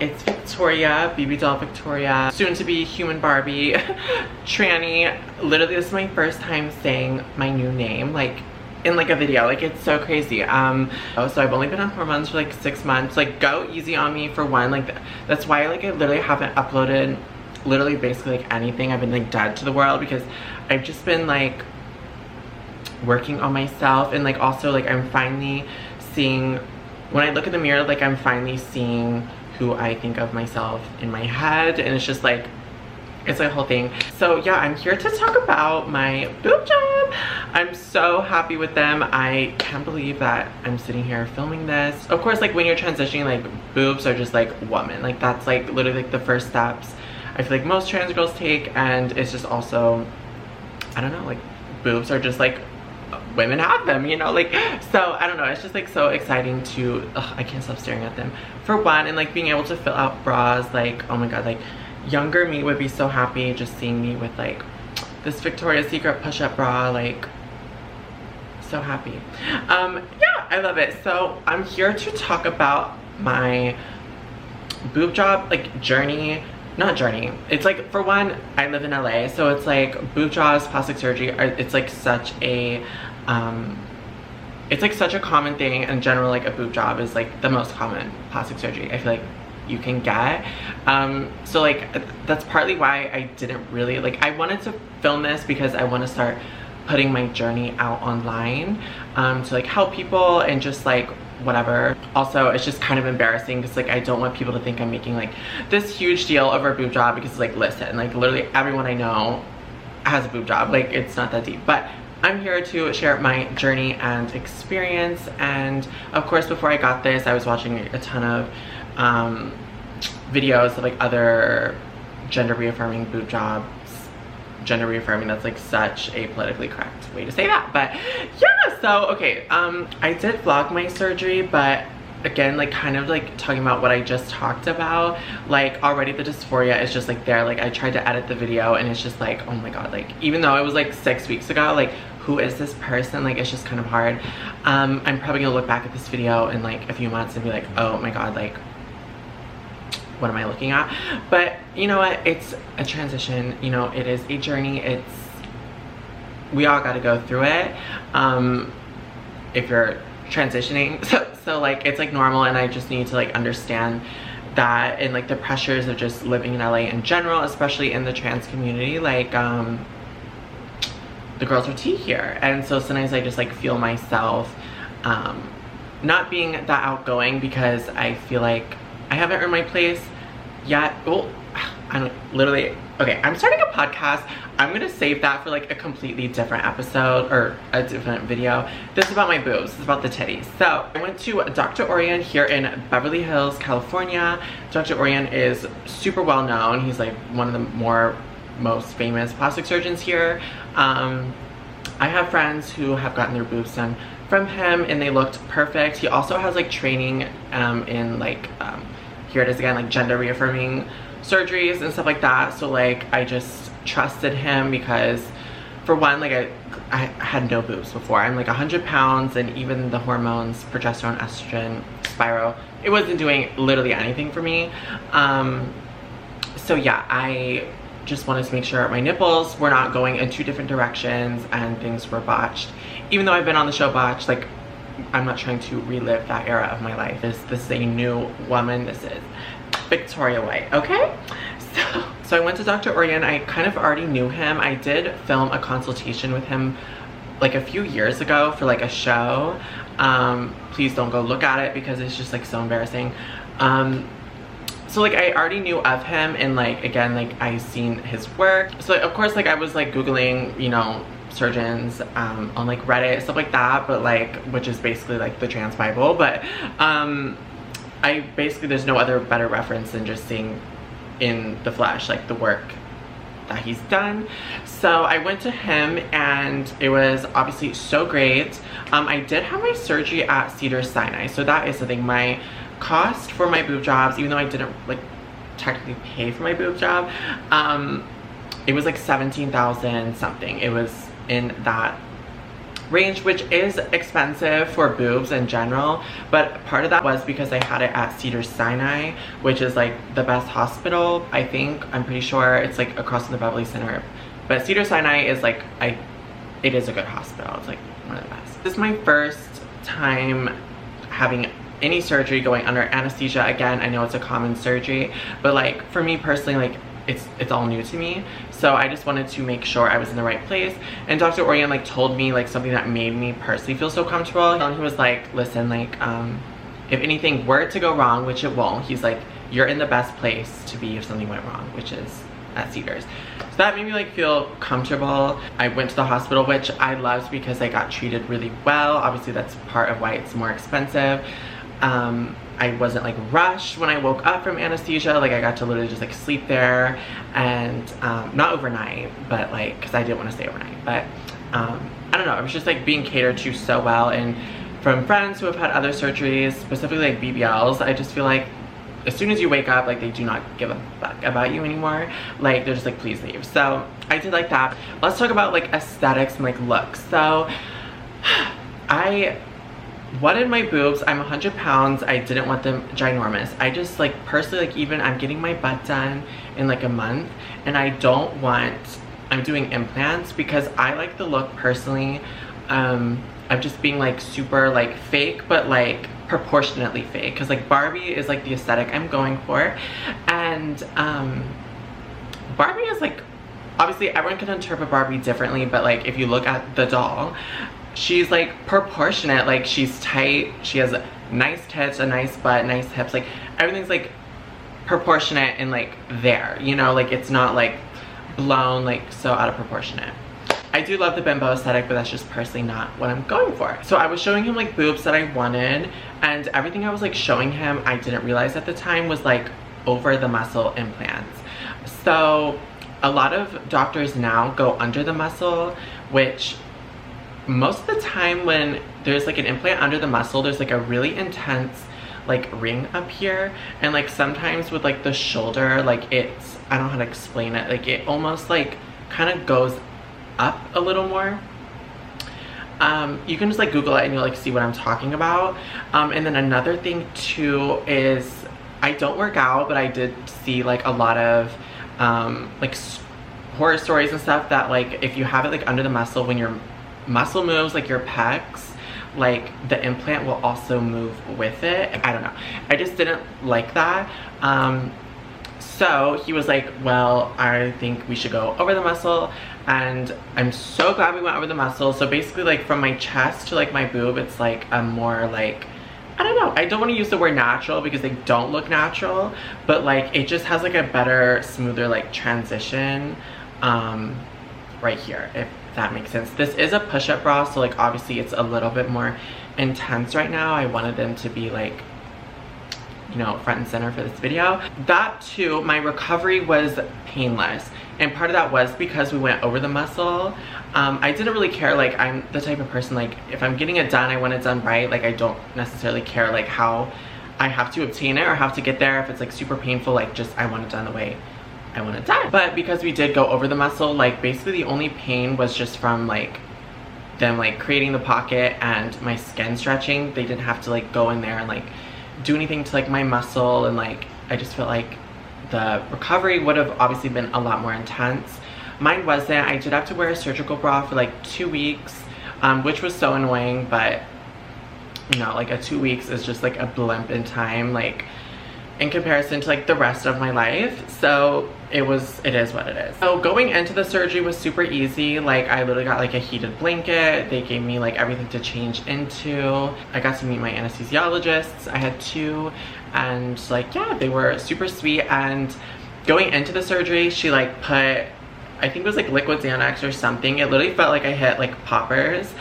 it's Victoria, BB Doll Victoria, soon to be human Barbie, tranny. Literally, this is my first time saying my new name, like in like a video. Like, it's so crazy. So I've only been on hormones for like 6 months. Like, go easy on me for one. Like, that's why like I literally haven't uploaded literally basically like anything. I've been like dead to the world because I've just been like working on myself, and like also like I'm finally seeing, when I look in the mirror, like I'm finally seeing who I think of myself in my head, and it's just like, it's a whole thing. So yeah, I'm here to talk about my boob job. I'm so happy with them. I can't believe that I'm sitting here filming this. Of course, like when you're transitioning, like boobs are just like woman. Like that's like literally like the first steps I feel like most trans girls take, and it's just also, I don't know, like boobs are just like, women have them, you know, like, so I don't know, it's just like so exciting to, I can't stop staring at them for one, and like being able to fill out bras, like, oh my god, like younger me would be so happy just seeing me with like this Victoria's Secret push-up bra, like so happy. Yeah, I love it. So I'm here to talk about my boob job like journey. Not journey, it's like, for one, I live in LA, so it's like boob jobs, plastic surgery it's like such a it's like such a common thing in general. Like a boob job is like the most common plastic surgery I feel like you can get. So like that's partly why I didn't really like, I wanted to film this because I want to start putting my journey out online to like help people and just like whatever. Also, it's just kind of embarrassing because like I don't want people to think I'm making like this huge deal over a boob job, because like, listen, like literally everyone I know has a boob job. Like, it's not that deep. But I'm here to share my journey and experience. And of course, before I got this, I was watching a ton of videos of like other gender reaffirming boob jobs. Gender reaffirming, that's like such a politically correct way to say that, but yeah. So okay, I did vlog my surgery, but again, like kind of like talking about what I just talked about, like already the dysphoria is just like there. Like I tried to edit the video and it's just like, oh my god, like even though it was like 6 weeks ago, like who is this person? Like it's just kind of hard. I'm probably gonna look back at this video in like a few months and be like, oh my god, like what am I looking at? But you know what, it's a transition, you know, it is a journey. It's, we all got to go through it if you're transitioning. So like it's like normal, and I just need to like understand that, and like the pressures of just living in LA in general, especially in the trans community. Like the girls are tea here, and so sometimes I just like feel myself not being that outgoing because I feel like I haven't earned my place yet. Well, I'm literally, okay, I'm starting a podcast. I'm gonna save that for like a completely different episode or a different video. This is about my boobs, this is about the titties. So I went to Dr. Orion here in Beverly Hills, California. Dr. Orion is super well known. He's like one of the most famous plastic surgeons here. I have friends who have gotten their boobs done from him and they looked perfect. He also has like training in like here it is again, like gender reaffirming surgeries and stuff like that. So like I just trusted him because for one, like I had no boobs before. I'm like 100 pounds, and even the hormones, progesterone, estrogen, Spiro, it wasn't doing literally anything for me. So yeah, I just wanted to make sure my nipples were not going in 2 different directions and things were botched. Even though I've been on the show Botched, like I'm not trying to relive that era of my life. This is a new woman. This is Victoria White, okay? So I went to Dr. Orion. I kind of already knew him. I did film a consultation with him like a few years ago for like a show. Please don't go look at it because it's just like so embarrassing. So like I already knew of him, and like again, like I seen his work. So of course, like I was like Googling, you know, surgeons on like Reddit, stuff like that, but like, which is basically like the trans Bible. But I basically, there's no other better reference than just seeing in the flesh like the work that he's done. So I went to him and it was obviously so great. I did have my surgery at Cedars-Sinai, so that is the thing. My cost for my boob jobs, even though I didn't like technically pay for my boob job, it was like 17,000 something. It was in that range, which is expensive for boobs in general, but part of that was because I had it at Cedars-Sinai, which is like the best hospital, I think. I'm pretty sure it's like across from the Beverly Center, but Cedars-Sinai is like, it is a good hospital. It's like one of the best. This is my first time having any surgery going under anesthesia. Again, I know it's a common surgery, but like for me personally, like it's all new to me, so I just wanted to make sure I was in the right place. And Dr. Orion like told me like something that made me personally feel so comfortable, and he was like, listen, like if anything were to go wrong, which it won't, he's like, you're in the best place to be if something went wrong, which is at Cedars. So that made me like feel comfortable. I went to the hospital, which I loved because I got treated really well. Obviously that's part of why it's more expensive. I wasn't like rushed when I woke up from anesthesia. Like I got to literally just like sleep there, and not overnight, but like because I didn't want to stay overnight, but I don't know, it was just like being catered to so well. And from friends who have had other surgeries, specifically like BBLs, I just feel like as soon as you wake up, like they do not give a fuck about you anymore. Like they're just like, please leave. So I did like that. Let's talk about like aesthetics and like looks. So I wanted my boobs. I'm 100 pounds. I didn't want them ginormous. I just like personally, like even I'm getting my butt done in like a month, and I don't want, I'm doing implants because I like the look personally of just being like super like fake, but like proportionately fake, because like Barbie is like the aesthetic I'm going for. And Barbie is like, obviously everyone can interpret Barbie differently, but like if you look at the doll, she's like proportionate, like she's tight, she has nice tits, a nice butt, nice hips, like everything's like proportionate and like there, you know, like it's not like blown like so out of proportionate. I do love the bimbo aesthetic, but that's just personally not what I'm going for. So I was showing him like boobs that I wanted, and everything I was like showing him, I didn't realize at the time was like over the muscle implants. So a lot of doctors now go under the muscle, which most of the time when there's like an implant under the muscle, there's like a really intense like ring up here, and like sometimes with like the shoulder, like it's, I don't know how to explain it, like it almost like kind of goes up a little more. You can just like Google it and you'll like see what I'm talking about. And then another thing too is I don't work out, but I did see like a lot of like horror stories and stuff that like if you have it like under the muscle, when your muscle moves, like your pecs, like the implant will also move with it. I don't know, I just didn't like that. So he was like, well, I think we should go over the muscle, and I'm so glad we went over the muscle. So basically like from my chest to like my boob, it's like a more like, I don't know, I don't want to use the word natural because they don't look natural, but like it just has like a better, smoother like transition right here, if that makes sense. This is a push-up bra, so like obviously it's a little bit more intense right now. I wanted them to be like, you know, front and center for this video. That too, my recovery was painless, and part of that was because we went over the muscle. I didn't really care, like I'm the type of person, like if I'm getting it done, I want it done right. Like I don't necessarily care like how I have to obtain it or have to get there. If it's like super painful, like just I want it done the way I want it done. But because we did go over the muscle, like basically the only pain was just from like them like creating the pocket and my skin stretching. They didn't have to like go in there and like do anything to like my muscle, and like I just felt like the recovery would have obviously been a lot more intense. Mine wasn't. I did have to wear a surgical bra for like 2 weeks, which was so annoying, but you know, like a 2 weeks is just like a blimp in time, like in comparison to like the rest of my life. So it is what it is. So going into the surgery was super easy. Like I literally got like a heated blanket. They gave me like everything to change into. I got to meet my anesthesiologists. I had 2, and like yeah, they were super sweet. And going into the surgery, she like put, I think it was like liquid Xanax or something. It literally felt like I hit like poppers.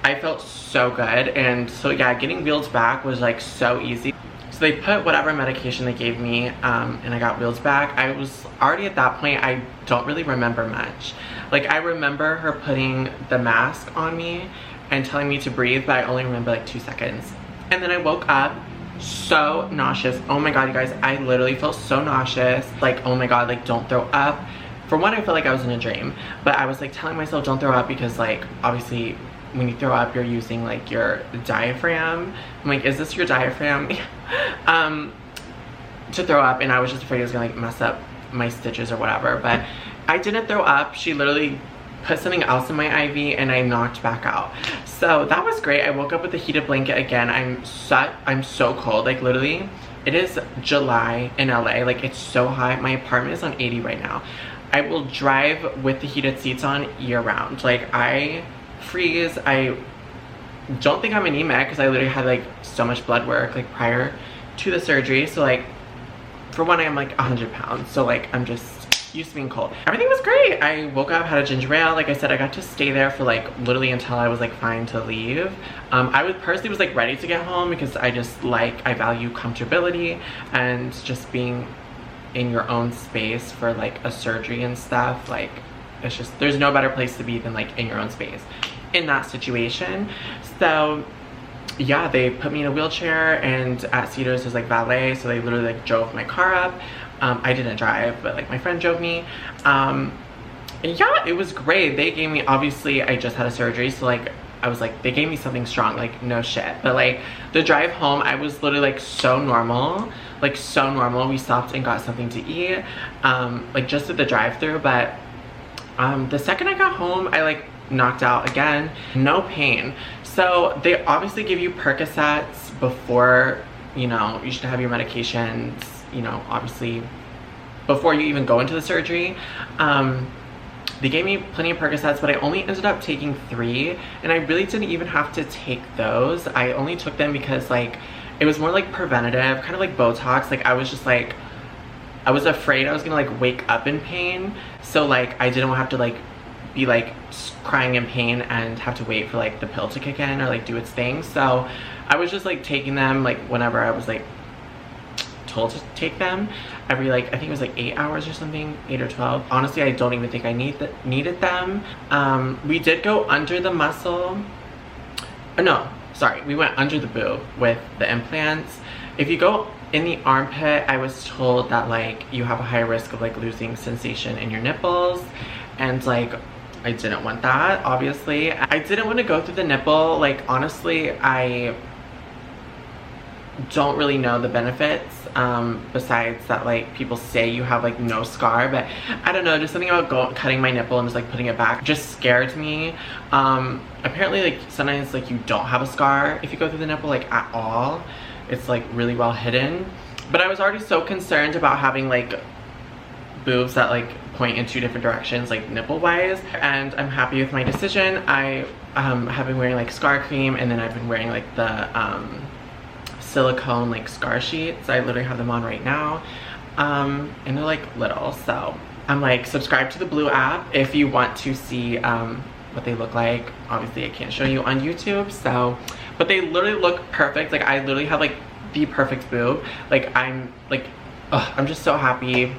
I felt so good. And so yeah, getting wheeled back was like so easy. So they put whatever medication they gave me, and I got wheels back. I was already at that point, I don't really remember much. Like I remember her putting the mask on me and telling me to breathe, but I only remember like 2 seconds. And then I woke up so nauseous. Oh my god, you guys, I literally felt so nauseous. Like, oh my god, like don't throw up. For one, I felt like I was in a dream, but I was like telling myself don't throw up because like obviously when you throw up, you're using like your diaphragm. I'm like, is this your diaphragm? To throw up, and I was just afraid it was gonna like mess up my stitches or whatever, but I didn't throw up. She literally put something else in my IV and I knocked back out. So that was great. I woke up with a heated blanket again. I'm so cold, like literally. It is July in LA, like it's so hot. My apartment is on 80 right now. I will drive with the heated seats on year round. Like I freeze. I don't think I'm anemic because I literally had like so much blood work like prior to the surgery. So like for one, I'm like 100 pounds. So like I'm just used to being cold. Everything was great. I woke up, had a ginger ale. Like I said, I got to stay there for like literally until I was like fine to leave. I personally was like ready to get home because I value comfortability and just being in your own space for like a surgery and stuff. Like it's just, there's no better place to be than like in your own space in that situation. So yeah, they put me in a wheelchair, and at Cedars there's like valet, so they literally like drove my car up. I didn't drive, but like my friend drove me. And yeah, it was great. They gave me, obviously I just had a surgery, so like I was like, they gave me something strong, like no shit. But like the drive home, I was literally like so normal, like so normal. We stopped and got something to eat, like just at the drive-thru. But the second I got home, I like knocked out again, no pain. So they obviously give you Percocets before, you know, you should have your medications, you know, obviously before you even go into the surgery. They gave me plenty of Percocets, but I only ended up taking 3, and I really didn't even have to take those. I only took them because like it was more like preventative, kind of like Botox. Like I was just like, I was afraid I was gonna like wake up in pain, so like I didn't have to like be like crying in pain and have to wait for like the pill to kick in or like do its thing. So I was just like taking them like whenever I was like told to take them, every like I think it was like 8 hours or something, 8 or 12. Honestly, I don't even think I needed them. We did go under the muscle. No, sorry, we went under the boob with the implants. If you go in the armpit, I was told that like you have a high risk of like losing sensation in your nipples, and like I didn't want that, obviously. I didn't want to go through the nipple. Like honestly, I don't really know the benefits, besides that like people say you have like no scar, but I don't know, just something about cutting my nipple and just like putting it back just scared me. Apparently like sometimes like you don't have a scar if you go through the nipple like at all. It's like really well hidden. But I was already so concerned about having like boobs that like point in 2 different directions, like nipple wise, and I'm happy with my decision. I have been wearing like scar cream, and then I've been wearing like the silicone like scar sheets. I literally have them on right now, and they're like little. So I'm like, subscribe to the Blue app if you want to see what they look like. Obviously I can't show you on YouTube, so, but they literally look perfect. Like I literally have like the perfect boob. Like I'm like, ugh, I'm just so happy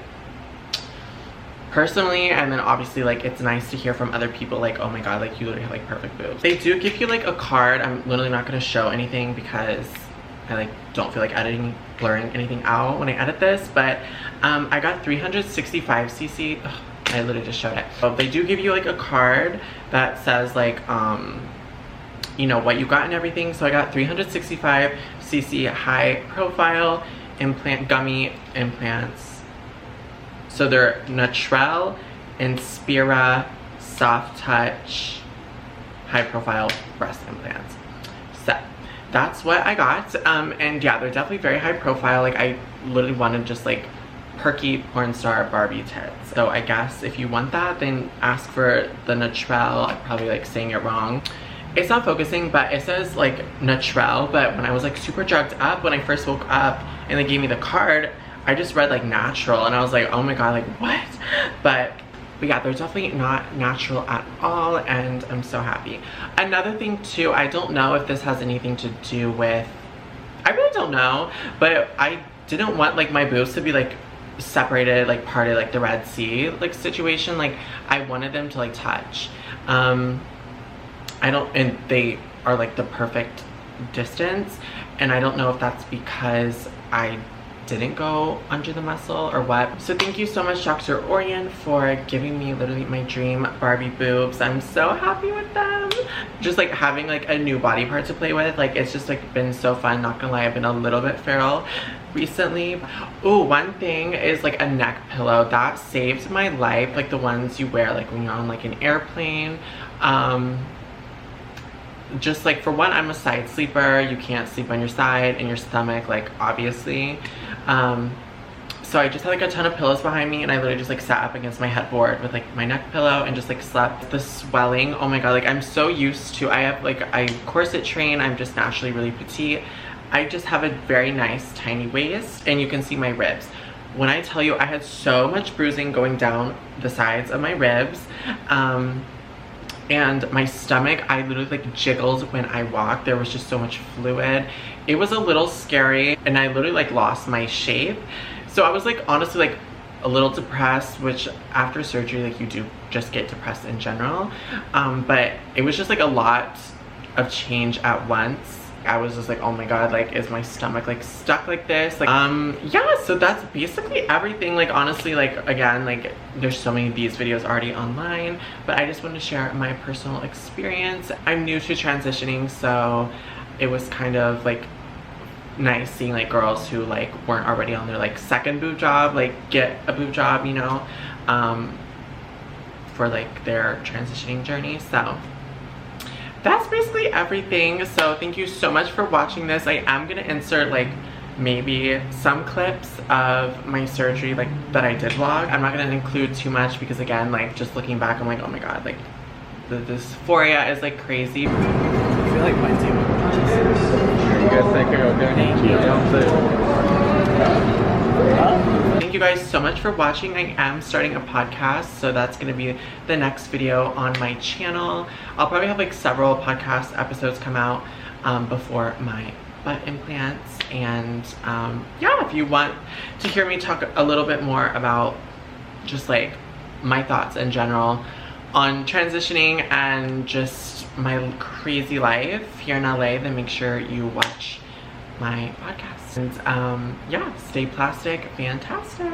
personally. And then obviously like it's nice to hear from other people like, oh my god, like you literally have like perfect boobs. They do give you like a card. I'm literally not going to show anything because I like don't feel like blurring anything out when I edit this, but I got 365cc. Ugh, I literally just showed it. So they do give you like a card that says like you know what you got and everything. So I got 365cc high profile gummy implants. So they're Natural Inspira soft touch high profile breast implants. So that's what I got. And yeah, they're definitely very high profile. Like I literally wanted just like perky porn star Barbie tits. So I guess if you want that, then ask for the Natural. I'm probably like saying it wrong. It's not focusing, but it says like Natural. But when I was like super drugged up, when I first woke up and they gave me the card, I just read like natural, and I was like, oh my god, like what? But yeah, they're definitely not natural at all, and I'm so happy. Another thing too, I don't know if this has anything to do with, I really don't know, but I didn't want like my boobs to be like separated, like part of like the Red Sea like situation. Like I wanted them to like touch. And they are like the perfect distance, and I don't know if that's because I didn't go under the muscle or what. So thank you so much, Dr. Orion, for giving me literally my dream Barbie boobs. I'm so happy with them. just like having like a new body part to play with. Like it's just like been so fun, not gonna lie. I've been a little bit feral recently. Oh, one thing is like a neck pillow that saved my life, like the ones you wear like when you're on like an airplane. Just like, for one, I'm a side sleeper. You can't sleep on your side and your stomach, like obviously. So I just had like a ton of pillows behind me, and I literally just like sat up against my headboard with like my neck pillow and just like slept. The swelling, oh my god, like I'm so used to, I corset train, I'm just naturally really petite. I just have a very nice tiny waist, and you can see my ribs. When I tell you, I had so much bruising going down the sides of my ribs, and my stomach, I literally like jiggled when I walked. There was just so much fluid. It was a little scary, and I literally like lost my shape. So I was like honestly like a little depressed, which after surgery like you do just get depressed in general. But it was just like a lot of change at once. I was just like, oh my god, like is my stomach like stuck like this? Like yeah, so that's basically everything. Like honestly, like again, like there's so many of these videos already online, but I just wanted to share my personal experience. I'm new to transitioning, so it was kind of like nice seeing like girls who like weren't already on their like second boob job like get a boob job, you know, for like their transitioning journey. So that's basically everything. So thank you so much for watching this. I am gonna insert like maybe some clips of my surgery like that I did vlog. I'm not gonna include too much because again, like just looking back, I'm like, oh my god, like the dysphoria is like crazy. I feel like my team would Thank you guys so much for watching. I am starting a podcast, so that's going to be the next video on my channel. I'll probably have like several podcast episodes come out before my butt implants. And yeah, if you want to hear me talk a little bit more about just like my thoughts in general on transitioning and just my crazy life here in LA, then make sure you watch my podcast. And yeah, stay plastic fantastic.